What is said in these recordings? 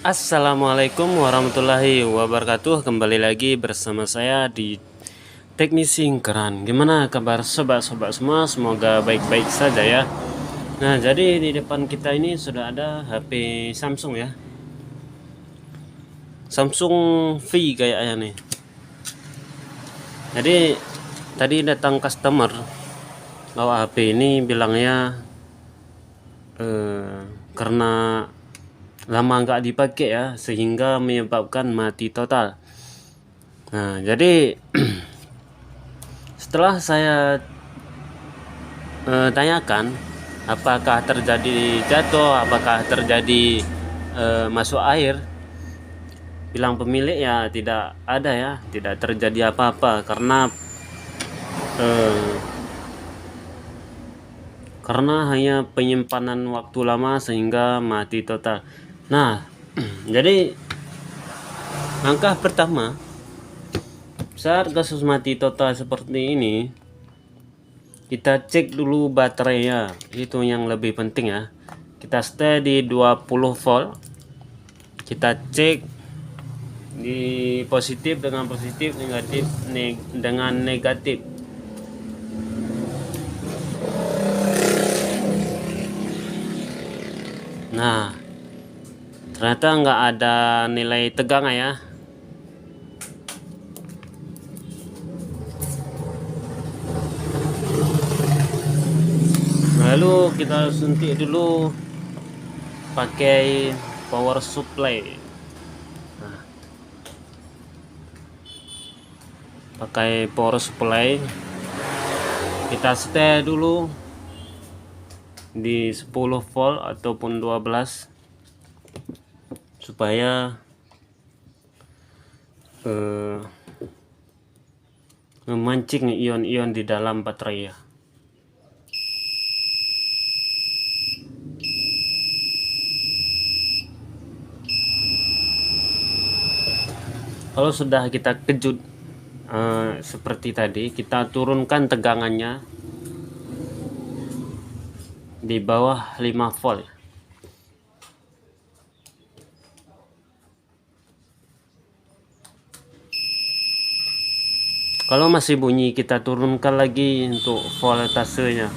Assalamualaikum warahmatullahi wabarakatuh. Kembali lagi bersama saya di Teknisi Keran. Gimana kabar sobat-sobat semua? Semoga baik-baik saja ya. Nah, jadi di depan kita ini sudah ada HP Samsung ya. Samsung V kayaknya nih. Jadi tadi datang customer bawa HP ini, bilangnya karena lama nggak dipakai ya, sehingga menyebabkan mati total. Nah, jadi setelah saya tanyakan apakah terjadi jatuh, apakah terjadi masuk air, bilang pemilik ya tidak ada ya, tidak terjadi apa-apa eh, karena hanya penyimpanan waktu lama sehingga mati total. Nah, jadi langkah pertama saat kasus mati total seperti ini, kita cek dulu baterainya, itu yang lebih penting ya. Kita stay di 20 volt, kita cek di positif dengan positif, negatif dengan negatif. Nah, ternyata nggak ada nilai tegang ya. Lalu kita suntik dulu pakai power supply. Nah, pakai power supply, kita stay dulu di 10 volt ataupun 12 supaya memancing ion-ion di dalam baterai ya. Kalau sudah kita kejut seperti tadi, kita turunkan tegangannya di bawah 5 volt. Kalau masih bunyi, kita turunkan lagi untuk voltasenya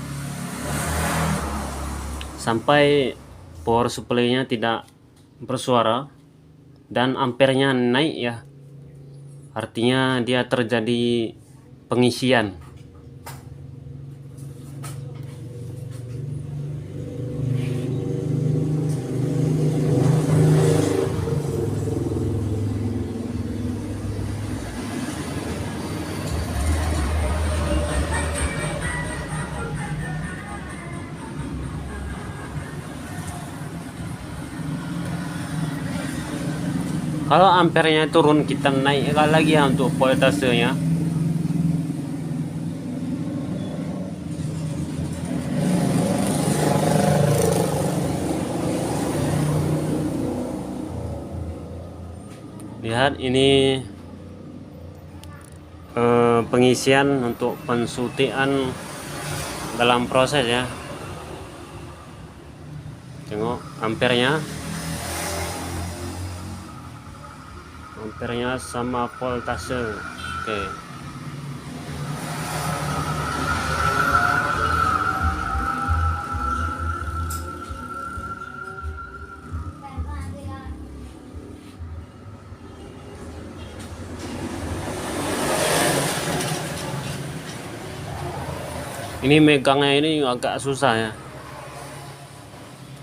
sampai power supply-nya tidak bersuara dan ampernya naik ya. Artinya dia terjadi pengisian. Kalau ampernya turun, kita naikkan lagi ya untuk voltasenya. Lihat ini pengisian untuk pensuntikan dalam proses ya. Tengok ampernya sama voltase. Oke. Ini megangnya ini agak susah ya,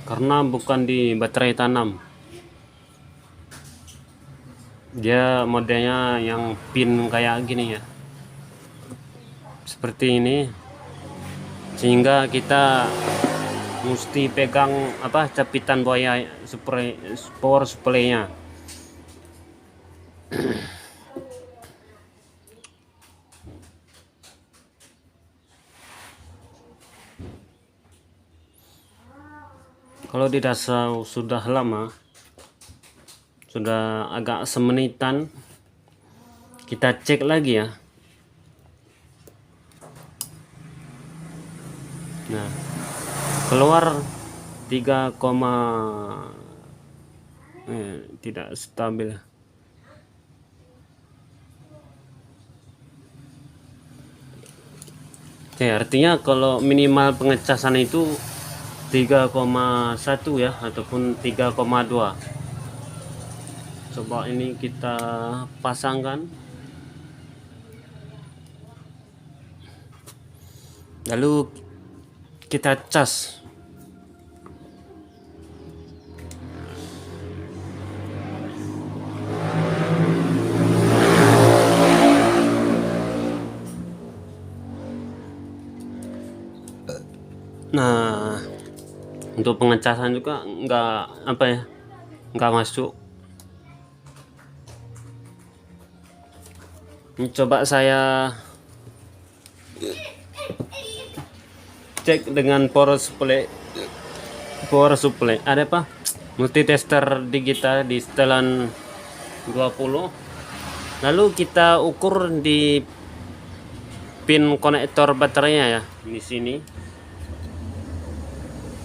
karena bukan di baterai tanam. Dia modelnya yang pin kayak gini ya, seperti ini, sehingga kita mesti pegang capitan buaya power supply-nya. Kalau di dasar sudah lama, sudah agak semenitan, kita cek lagi ya. Nah, keluar 3, tidak stabil. Oke, artinya kalau minimal pengecasan itu 3,1 ya, ataupun 3,2. Coba ini kita pasangkan, lalu kita cas. Nah, untuk pengecasan juga nggak masuk. Ini coba saya cek dengan power supply ada apa, multitester digital di setelan 20. Lalu kita ukur di pin konektor baterainya ya, di sini.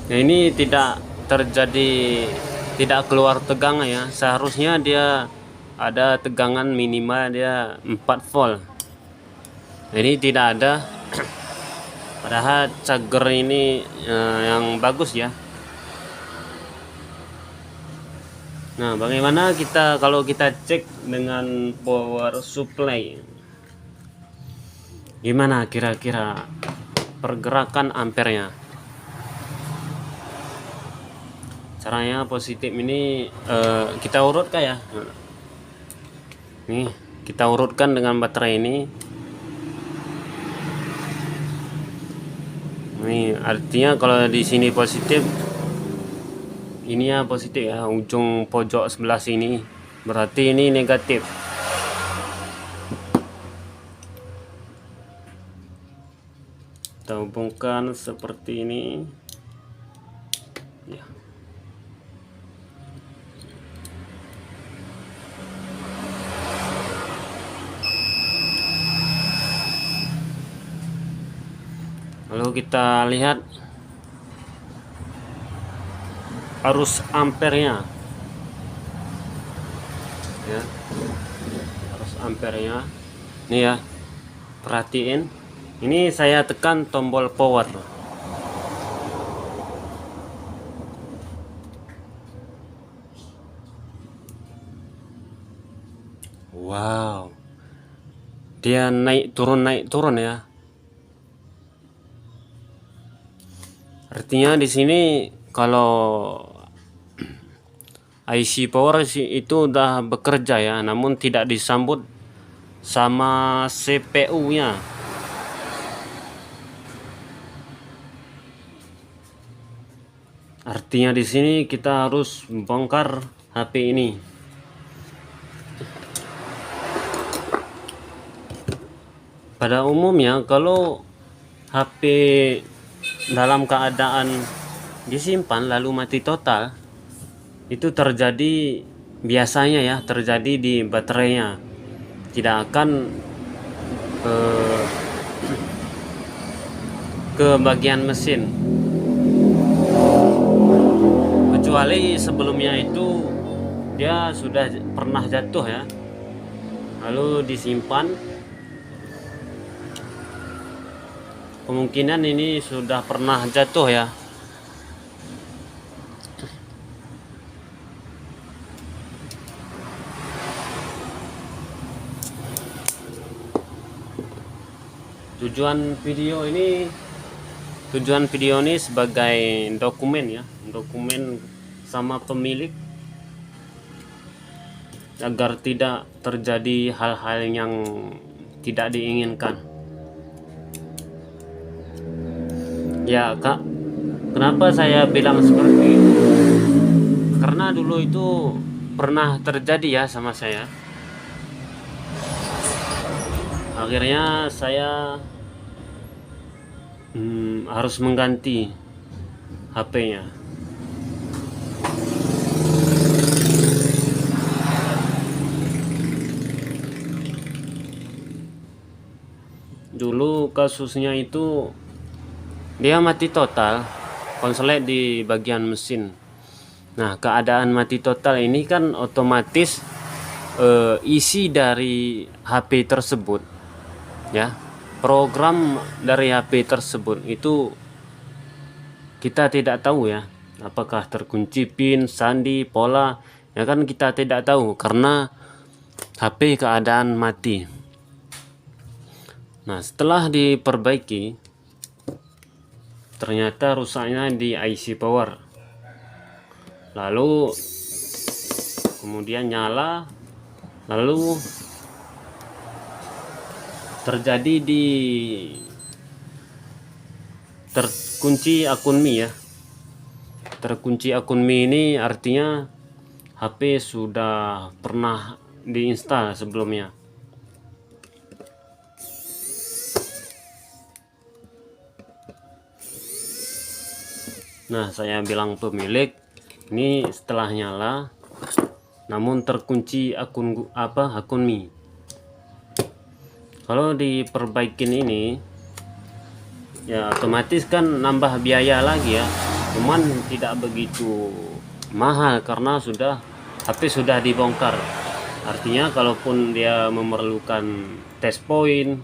Nah, ini tidak keluar tegangan ya. Seharusnya dia ada tegangan minimal dia 4 volt. Nah, ini tidak ada. Padahal charger ini yang bagus ya. Nah, bagaimana kalau kita cek dengan power supply? Gimana kira-kira pergerakan ampernya? Caranya positif ini kita urutkan ya. Nih, kita urutkan dengan baterai ini. Ini artinya kalau di sini positif, ini ya positif ya, ujung pojok sebelah sini, berarti ini negatif. Kita hubungkan seperti ini ya. Lalu kita lihat arus ampernya ya, arus ampernya ini ya, perhatiin ini saya tekan tombol power. Wow, dia naik turun ya. Artinya di sini kalau IC power itu udah bekerja ya, namun tidak disambut sama CPU-nya. Artinya di sini kita harus bongkar HP ini. Pada umumnya kalau HP dalam keadaan disimpan lalu mati total, itu biasanya terjadi di baterainya, tidak akan ke bagian mesin, kecuali sebelumnya itu dia sudah pernah jatuh ya, lalu disimpan. Kemungkinan ini sudah pernah jatuh ya. Tujuan video ini sebagai dokumen sama pemilik, agar tidak terjadi hal-hal yang tidak diinginkan. Ya Kak, kenapa saya bilang seperti itu? Karena dulu itu pernah terjadi ya sama saya. Akhirnya saya harus mengganti HP-nya. Dulu kasusnya itu dia mati total, konslet di bagian mesin. Nah, keadaan mati total ini kan otomatis isi dari HP tersebut, ya, program dari HP tersebut itu kita tidak tahu ya, apakah terkunci pin, sandi, pola, ya kan kita tidak tahu karena HP keadaan mati. Nah, setelah diperbaiki, ternyata rusaknya di IC power. Lalu kemudian nyala, lalu terjadi di terkunci akun Mi ya. Terkunci akun Mi ini artinya HP sudah pernah diinstal sebelumnya. Nah, saya bilang pemilik, ini setelah nyala namun terkunci akun Mi. Kalau diperbaikin ini ya otomatis kan nambah biaya lagi ya, cuman tidak begitu mahal karena HP sudah dibongkar. Artinya kalaupun dia memerlukan test point,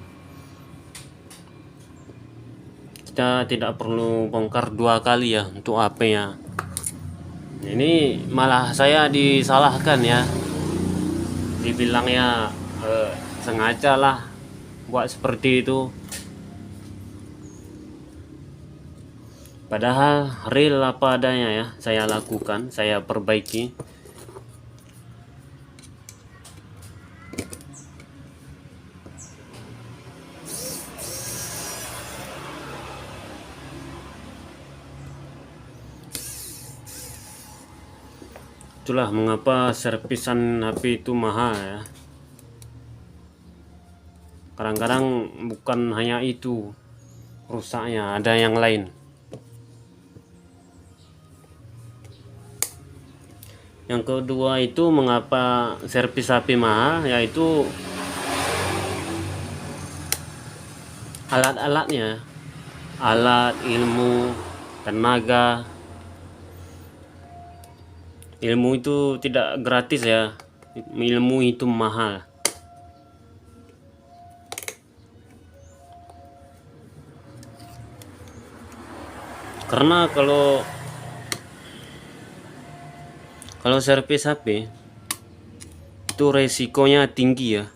kita tidak perlu bongkar 2 kali ya untuk HP-nya. Ini malah saya disalahkan ya, dibilangnya sengaja lah buat seperti itu, padahal real apa adanya ya saya lakukan, saya perbaiki. Itulah mengapa servisan HP itu mahal ya. Kadang-kadang bukan hanya itu rusaknya, ada yang lain. Yang kedua itu mengapa servis HP mahal, yaitu alat-alatnya, alat, ilmu, tenaga. Ilmu itu tidak gratis ya, ilmu itu mahal. Karena kalau servis HP itu resikonya tinggi ya,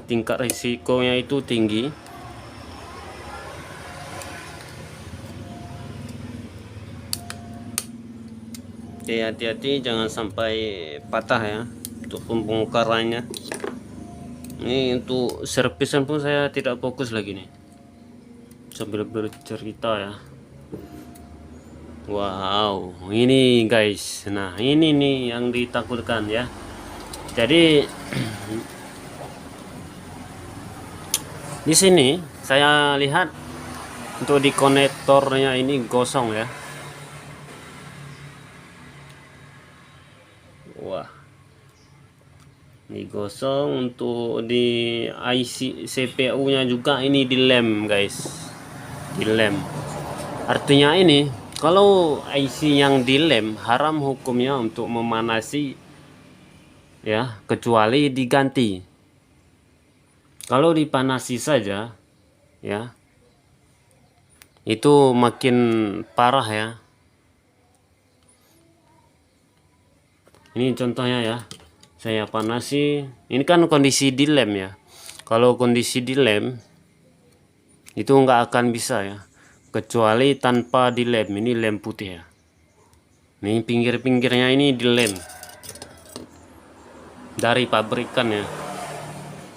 tingkat resikonya itu tinggi. Oke, hati-hati jangan sampai patah ya untuk pembongkarannya. Ini untuk servisan pun saya tidak fokus lagi nih sambil bercerita ya. Wow, ini guys, nah ini nih yang ditakutkan ya. Jadi di sini saya lihat untuk di konektornya ini gosong ya. Wah, ini gosong. Untuk di IC CPU nya juga ini dilem guys, dilem. Artinya ini kalau IC yang dilem haram hukumnya untuk memanasi ya, kecuali diganti. Kalau dipanasi saja ya, itu makin parah ya. Ini contohnya ya, saya panasi. Ini kan kondisi dilem ya. Kalau kondisi dilem itu nggak akan bisa ya, kecuali tanpa dilem. Ini lem putih ya. Ini pinggir-pinggirnya ini dilem dari pabrikan ya.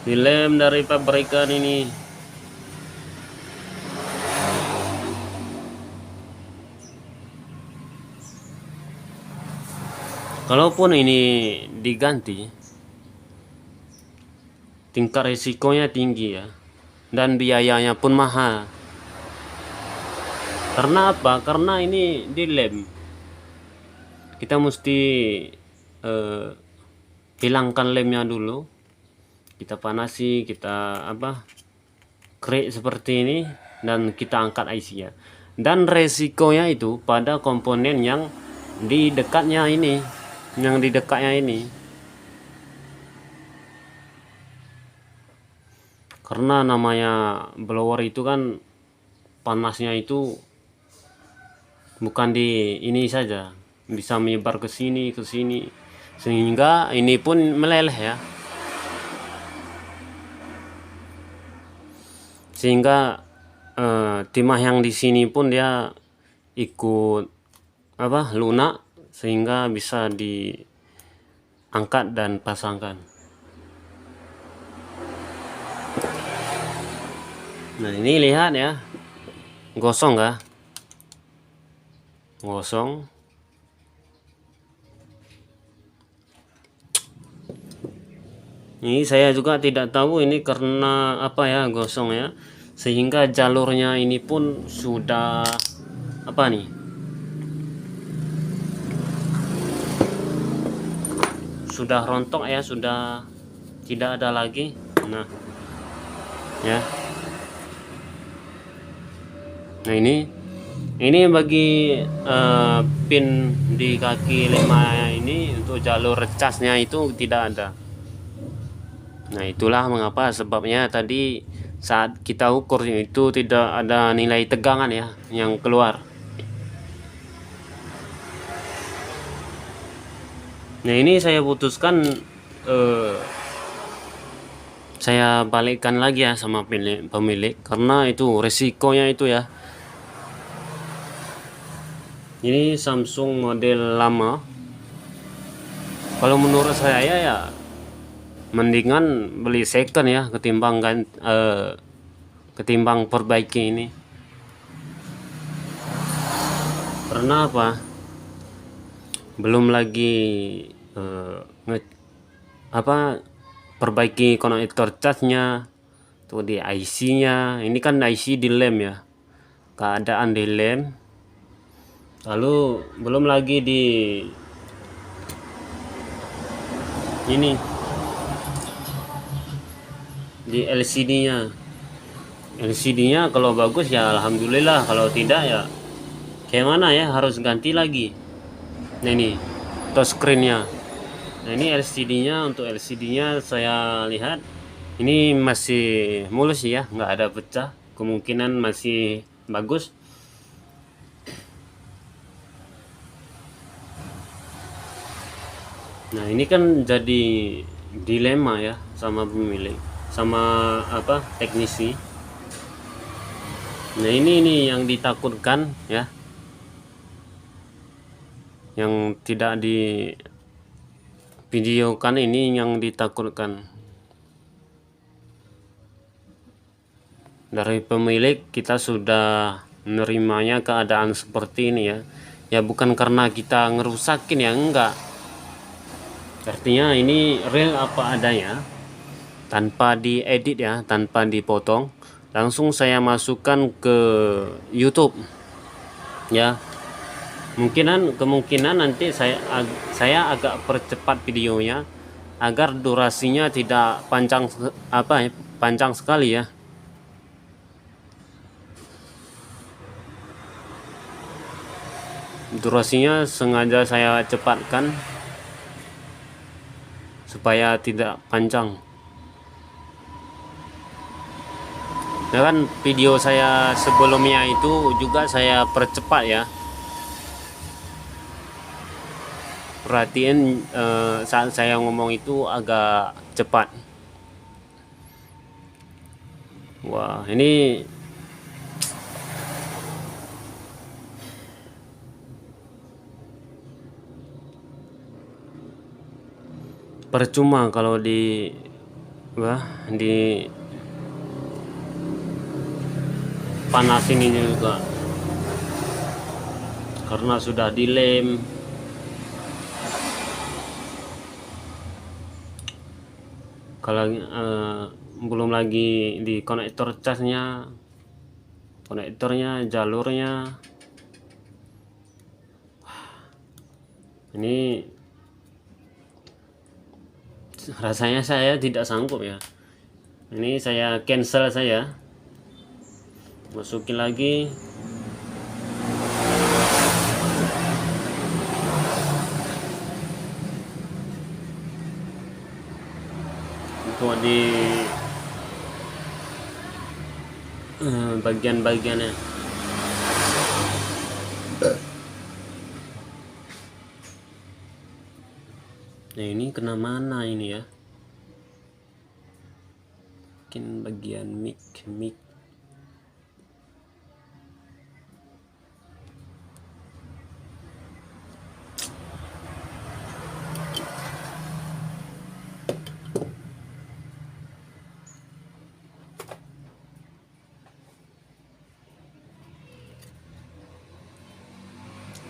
Dilem dari pabrikan ini. Kalaupun ini diganti, tingkat risikonya tinggi ya, dan biayanya pun mahal. Karena apa? Karena ini dilem. Kita mesti hilangkan lemnya dulu. Kita panasi, kita kerik seperti ini, dan kita angkat IC-nya. Dan resikonya itu pada komponen yang di dekatnya ini, yang di dekatnya ini, karena namanya blower itu kan panasnya itu bukan di ini saja, bisa menyebar ke sini sehingga ini pun meleleh ya, sehingga timah yang di sini pun dia ikut lunak, sehingga bisa diangkat dan pasangkan. Nah ini lihat ya, gosong kah? Gosong. Ini saya juga tidak tahu ini karena apa ya, gosong ya, sehingga jalurnya ini pun sudah apa nih, sudah rontok ya, sudah tidak ada lagi. Nah ya, nah ini bagi pin di kaki 5 ini untuk jalur casnya itu tidak ada. Nah itulah mengapa sebabnya tadi saat kita ukur itu tidak ada nilai tegangan ya yang keluar. Nah ini saya putuskan saya balikkan lagi ya sama pemilik, karena itu resikonya itu ya. Ini Samsung model lama. Kalau menurut saya ya mendingan beli second ya, ketimbang perbaiki ini. Karena apa? Belum lagi perbaiki konektor casnya, tuh di IC-nya. Ini kan IC di lem ya, keadaan di lem. Lalu belum lagi di ini, di LCD-nya kalau bagus ya alhamdulillah, kalau tidak ya kayak mana ya, harus ganti lagi. Nah ini touch screen-nya. Nah ini untuk LCD-nya saya lihat ini masih mulus ya, nggak ada pecah, kemungkinan masih bagus. Nah ini kan jadi dilema ya sama pemilik, sama teknisi. Nah ini yang ditakutkan ya, yang tidak di videokan, ini yang ditakutkan. Dari pemilik kita sudah menerimanya keadaan seperti ini ya. Ya bukan karena kita ngerusakin ya, enggak. Artinya ini real apa adanya, tanpa diedit ya, tanpa dipotong. Langsung saya masukkan ke YouTube ya. Kemungkinan nanti saya agak percepat videonya agar durasinya tidak panjang sekali ya. Durasinya sengaja saya cepatkan supaya tidak panjang. Nah kan video saya sebelumnya itu juga saya percepat ya. Perhatiin saat saya ngomong itu agak cepat. Wah ini percuma kalau di panasin ini juga, karena sudah dilem. Kalau belum lagi di konektor casnya, konektornya, jalurnya. Ini rasanya saya tidak sanggup ya. Ini saya cancel saja, masukin lagi. untuk di bagian-bagiannya. Nah ini kena mana ini ya, mungkin bagian mic.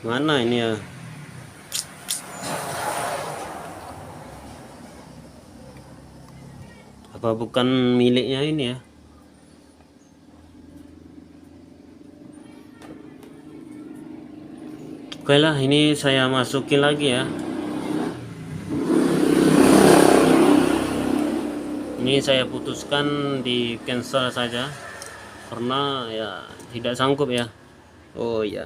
Mana ini ya? Apa bukan miliknya ini ya? Oke lah, ini saya masukin lagi ya. Ini saya putuskan di cancel saja karena ya tidak sanggup ya. Oh ya.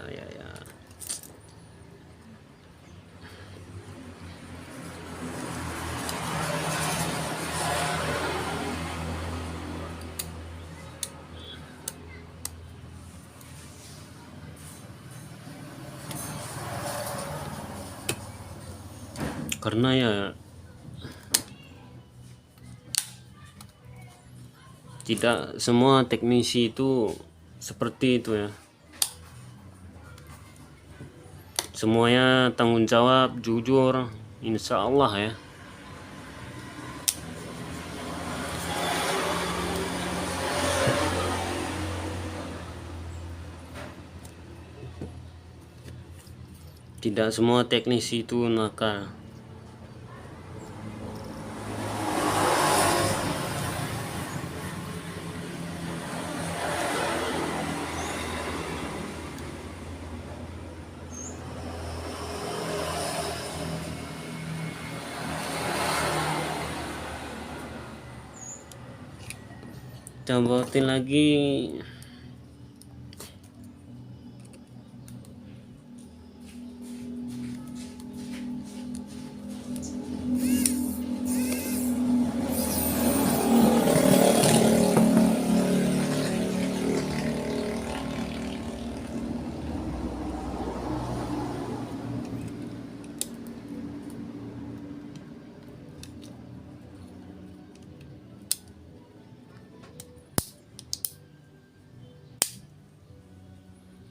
Karena ya tidak semua teknisi itu seperti itu ya. Semuanya tanggung jawab, jujur, insya Allah ya. Tidak semua teknisi itu nakal. Cobain lagi.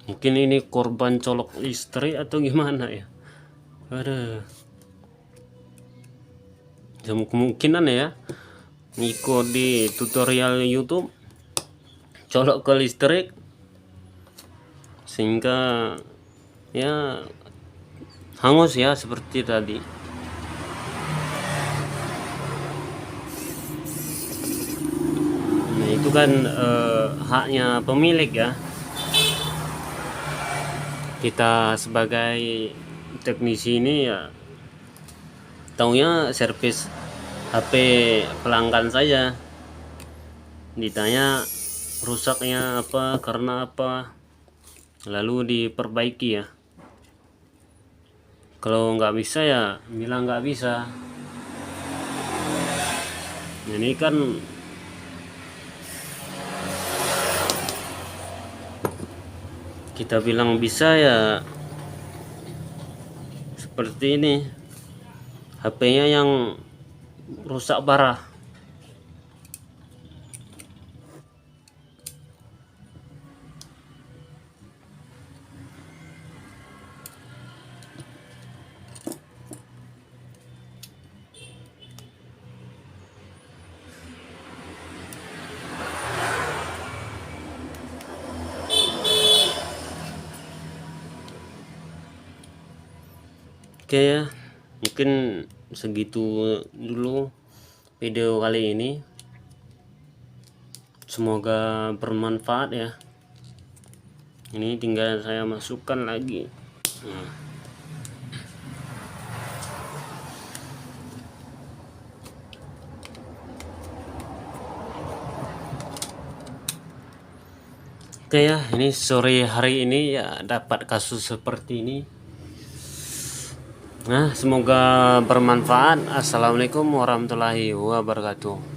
Mungkin ini korban colok listrik atau gimana ya? Ada kemungkinan ya, ngikut di tutorial YouTube colok ke listrik sehingga ya hangus ya seperti tadi. Nah itu kan haknya pemilik ya. Kita sebagai teknisi ini ya taunya servis HP pelanggan saja, ditanya rusaknya apa, karena apa, lalu diperbaiki ya. Kalau nggak bisa ya bilang nggak bisa. Ini kan kita bilang bisa ya seperti ini, HP-nya yang rusak parah. Oke ya, mungkin segitu dulu video kali ini. Semoga bermanfaat ya. Ini tinggal saya masukkan lagi. Nah. Oke ya, ini sore hari ini ya dapat kasus seperti ini. Nah, semoga bermanfaat. Assalamualaikum warahmatullahi wabarakatuh.